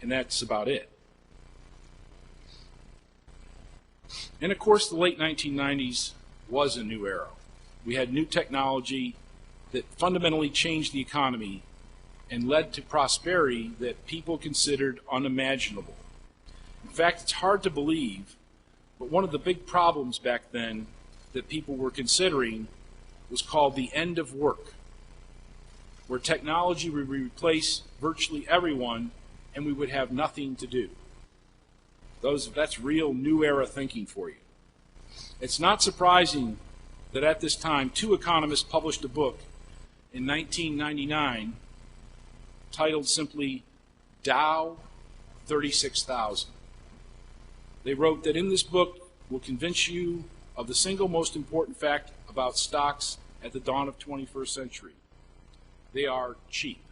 and that's about it. And of course, the late 1990s was a new era. We had new technology that fundamentally changed the economy and led to prosperity that people considered unimaginable. In fact, it's hard to believe, but one of the big problems back then that people were considering was called the end of work, where technology would replace virtually everyone and we would have nothing to do. That's real new era thinking for you. It's not surprising that at this time, two economists published a book in 1999 titled simply Dow 36,000. They wrote that in this book will convince you of the single most important fact about stocks at the dawn of 21st century. They are cheap.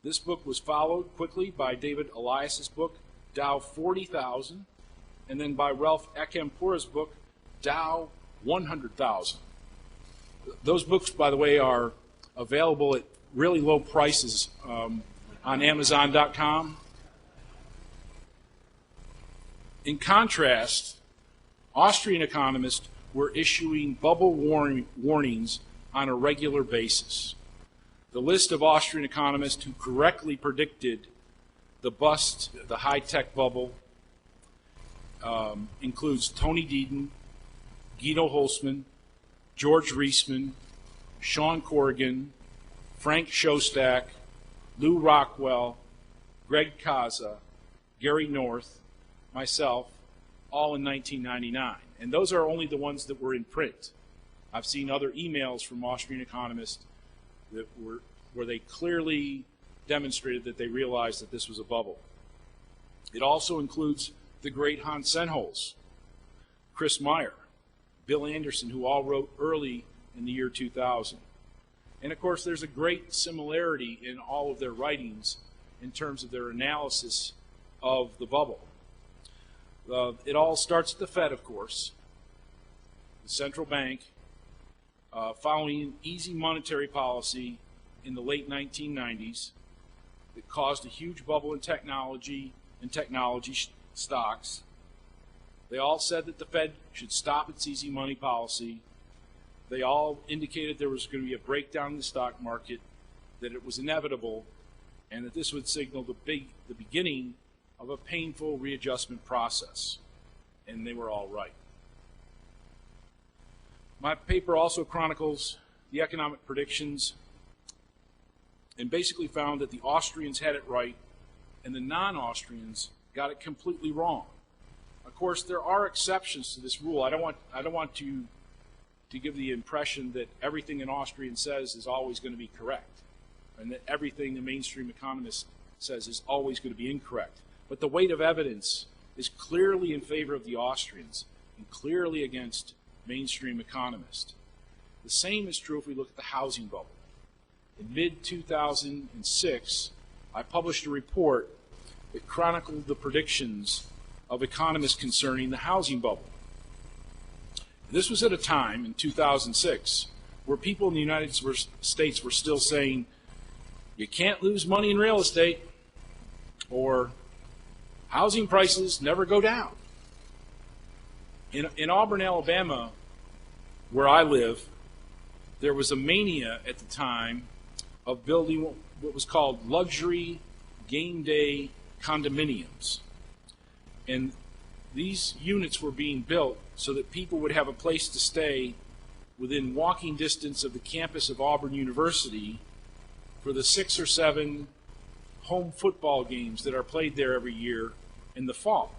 This book was followed quickly by David Elias's book, Dow 40,000, and then by Ralph Acampura's book, Dow 100,000. Those books, by the way, are available at really low prices on Amazon.com. In contrast, Austrian economists were issuing bubble warnings on a regular basis. The list of Austrian economists who correctly predicted the bust, the high-tech bubble, includes Tony Deaton, Guido Holzmann, George Reisman, Sean Corrigan, Frank Shostak, Lou Rockwell, Greg Kaza, Gary North, myself, all in 1999. And those are only the ones that were in print. I've seen other emails from Austrian economists where they clearly demonstrated that they realized that this was a bubble. It also includes the great Hans Sennholz, Chris Meyer, Bill Anderson, who all wrote early in the year 2000. And of course, there's a great similarity in all of their writings in terms of their analysis of the bubble. It all starts at the Fed, of course, the central bank, following an easy monetary policy in the late 1990s that caused a huge bubble in technology and technology stocks. They all said that the Fed should stop its easy money policy. They all indicated there was going to be a breakdown in the stock market, that it was inevitable, and that this would signal the beginning of a painful readjustment process. And they were all right. My paper also chronicles the economic predictions and basically found that the Austrians had it right and the non-Austrians got it completely wrong. Of course, there are exceptions to this rule. I don't want to give the impression that everything an Austrian says is always going to be correct, and that everything the mainstream economist says is always going to be incorrect. But the weight of evidence is clearly in favor of the Austrians and clearly against mainstream economists. The same is true if we look at the housing bubble. In mid-2006, I published a report that chronicled the predictions of economists concerning the housing bubble. This was at a time, in 2006, where people in the United States were still saying, you can't lose money in real estate, or housing prices never go down. In Auburn, Alabama, where I live, there was a mania at the time of building what was called luxury game day condominiums. And these units were being built so that people would have a place to stay within walking distance of the campus of Auburn University for the 6 or 7 home football games that are played there every year in the fall.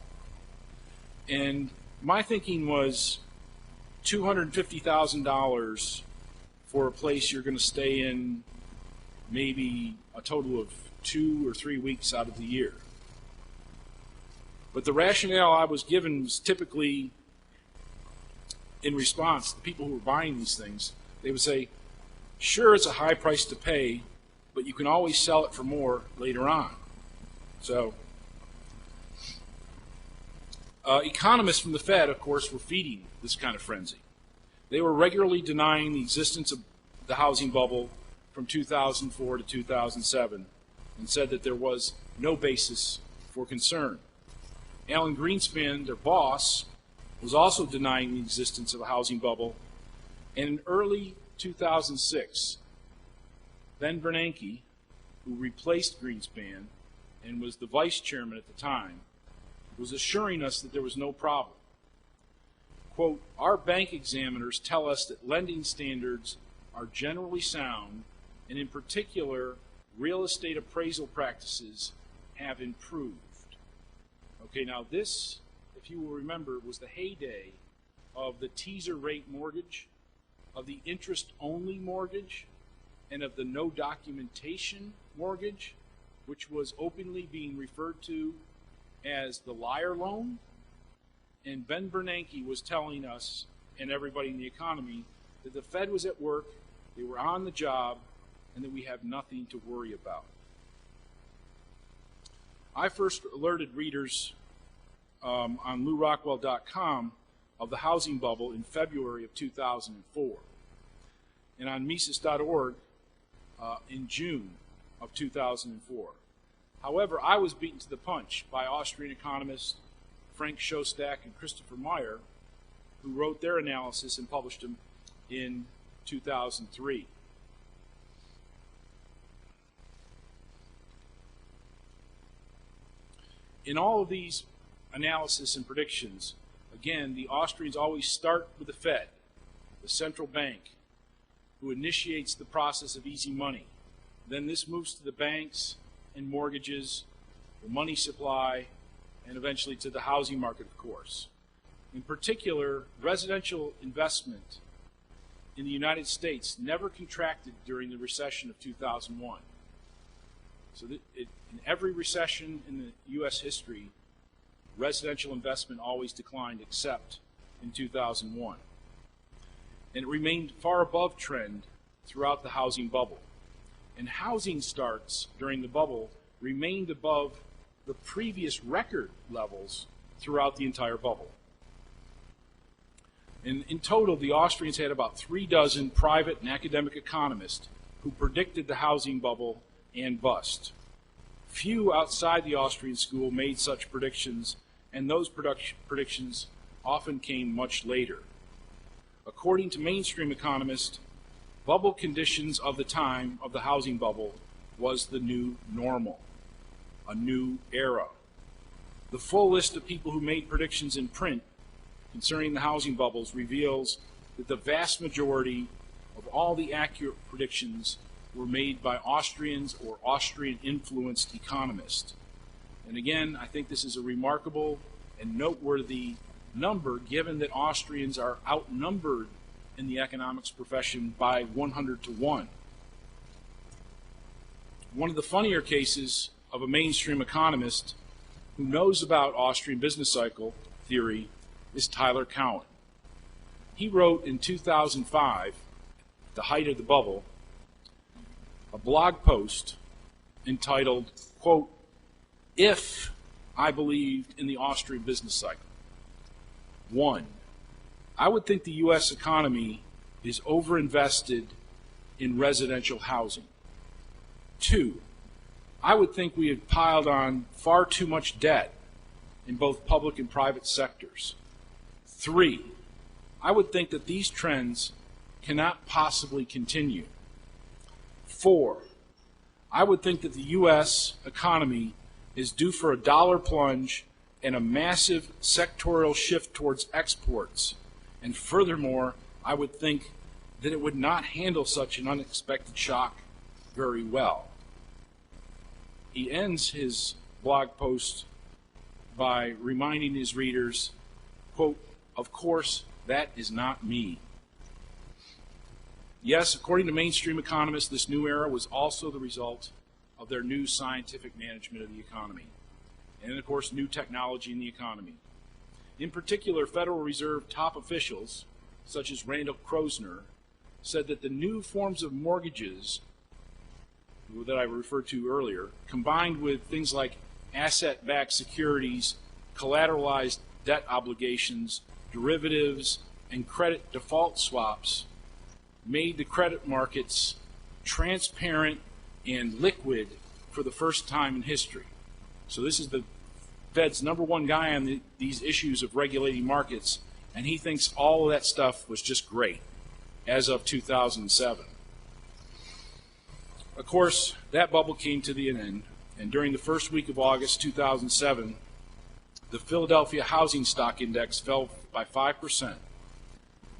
And my thinking was $250,000 for a place you're going to stay in maybe a total of 2 or 3 weeks out of the year. But the rationale I was given was typically in response to the people who were buying these things. They would say, sure, it's a high price to pay, but you can always sell it for more later on. So economists from the Fed, of course, were feeding this kind of frenzy. They were regularly denying the existence of the housing bubble from 2004 to 2007 and said that there was no basis for concern. Alan Greenspan, their boss, was also denying the existence of a housing bubble, and in early 2006, Ben Bernanke, who replaced Greenspan and was the vice chairman at the time, was assuring us that there was no problem. Quote, "Our bank examiners tell us that lending standards are generally sound, and in particular, real estate appraisal practices have improved." Okay, now this, if you will remember, was the heyday of the teaser rate mortgage, of the interest-only mortgage, and of the no documentation mortgage, which was openly being referred to as the liar loan. And Ben Bernanke was telling us and everybody in the economy that the Fed was at work, they were on the job, and that we have nothing to worry about. I first alerted readers on LouRockwell.com of the housing bubble in February of 2004, and on Mises.org in June of 2004. However, I was beaten to the punch by Austrian economists Frank Shostak and Christopher Meyer, who wrote their analysis and published them in 2003. In all of these analysis and predictions, again, the Austrians always start with the Fed, the central bank, who initiates the process of easy money. Then this moves to the banks and mortgages, the money supply, and eventually to the housing market, of course. In particular, residential investment in the United States never contracted during the recession of 2001. So in every recession in the U.S. history, residential investment always declined except in 2001. And it remained far above trend throughout the housing bubble. And housing starts during the bubble remained above the previous record levels throughout the entire bubble. And in total, the Austrians had about 36 private and academic economists who predicted the housing bubble and bust. Few outside the Austrian school made such predictions, and those predictions often came much later. According to mainstream economists, bubble conditions of the time of the housing bubble was the new normal, a new era. The full list of people who made predictions in print concerning the housing bubbles reveals that the vast majority of all the accurate predictions were made by Austrians or Austrian-influenced economists. And again, I think this is a remarkable and noteworthy number, given that Austrians are outnumbered in the economics profession by 100 to 1. One of the funnier cases of a mainstream economist who knows about Austrian business cycle theory is Tyler Cowen. He wrote in 2005, at the height of the bubble, a blog post entitled, quote, "If I believed in the Austrian business cycle. 1, I would think the U.S. economy is overinvested in residential housing. 2, I would think we have piled on far too much debt in both public and private sectors. 3, I would think that these trends cannot possibly continue. 4, I would think that the U.S. economy is due for a dollar plunge and a massive sectorial shift towards exports. And furthermore, I would think that it would not handle such an unexpected shock very well." He ends his blog post by reminding his readers, quote, "Of course, that is not me." Yes, according to mainstream economists, this new era was also the result of their new scientific management of the economy, and of course, new technology in the economy. In particular, Federal Reserve top officials, such as Randall Kroesner, said that the new forms of mortgages that I referred to earlier, combined with things like asset-backed securities, collateralized debt obligations, derivatives, and credit default swaps, made the credit markets transparent and liquid for the first time in history. So this is the Fed's #1 guy on these issues of regulating markets, and he thinks all of that stuff was just great as of 2007. Of course, that bubble came to the end, and during the first week of August 2007, the Philadelphia Housing Stock Index fell by 5%.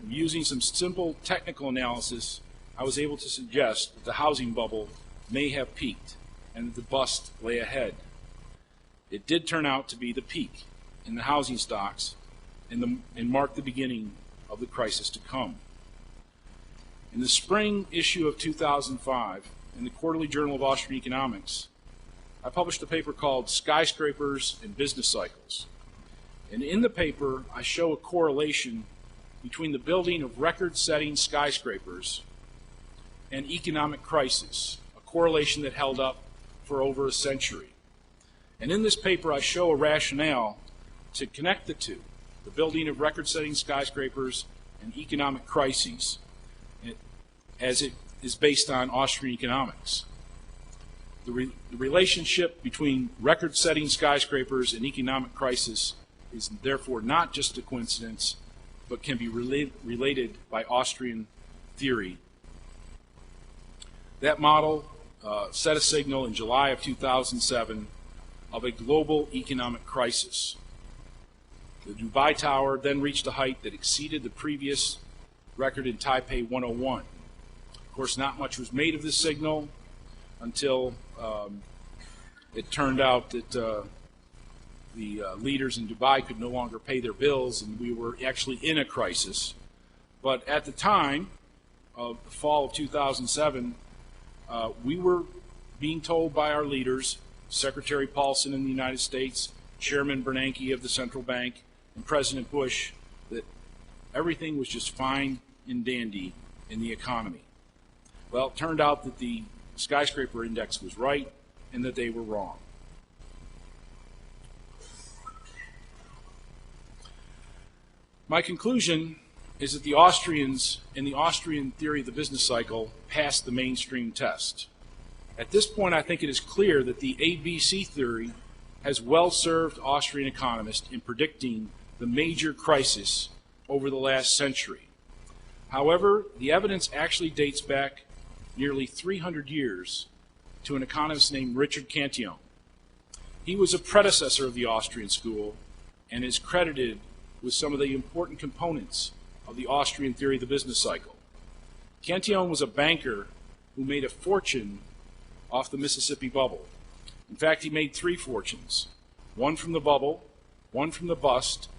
And using some simple technical analysis, I was able to suggest that the housing bubble may have peaked and that the bust lay ahead. It did turn out to be the peak in the housing stocks and marked the beginning of the crisis to come. In the spring issue of 2005, in the Quarterly Journal of Austrian Economics, I published a paper called Skyscrapers and Business Cycles. And in the paper, I show a correlation between the building of record-setting skyscrapers and economic crisis, a correlation that held up for over a century. And in this paper, I show a rationale to connect the two, the building of record-setting skyscrapers and economic crises, as it is based on Austrian economics. The relationship between record-setting skyscrapers and economic crisis is therefore not just a coincidence, but can be related by Austrian theory. That model set a signal in July of 2007 of a global economic crisis. The Dubai Tower then reached a height that exceeded the previous record in Taipei 101. Of course, not much was made of this signal until it turned out that the leaders in Dubai could no longer pay their bills, and we were actually in a crisis. But at the time of the fall of 2007, we were being told by our leaders, Secretary Paulson in the United States, Chairman Bernanke of the central bank, and President Bush, that everything was just fine and dandy in the economy. Well, it turned out that the skyscraper index was right and that they were wrong. My conclusion is that the Austrians, in the Austrian theory of the business cycle, passed the mainstream test. At this point, I think it is clear that the ABC theory has well served Austrian economists in predicting the major crisis over the last century. However, the evidence actually dates back nearly 300 years to an economist named Richard Cantillon. He was a predecessor of the Austrian school and is credited with some of the important components of the Austrian theory of the business cycle. Cantillon was a banker who made a fortune off the Mississippi bubble. In fact, he made 3 fortunes: one from the bubble, one from the bust,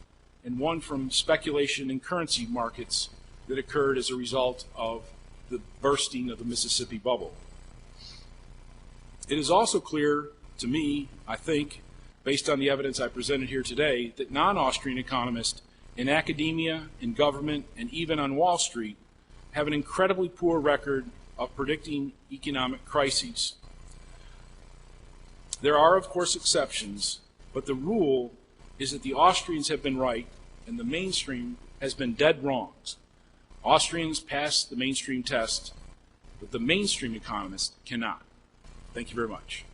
and one from speculation in currency markets that occurred as a result of the bursting of the Mississippi bubble. It is also clear to me, I think, based on the evidence I presented here today, that non-Austrian economists in academia, in government, and even on Wall Street have an incredibly poor record of predicting economic crises. There are, of course, exceptions, but the rule is that the Austrians have been right and the mainstream has been dead wrong. Austrians pass the mainstream test, but the mainstream economists cannot. Thank you very much.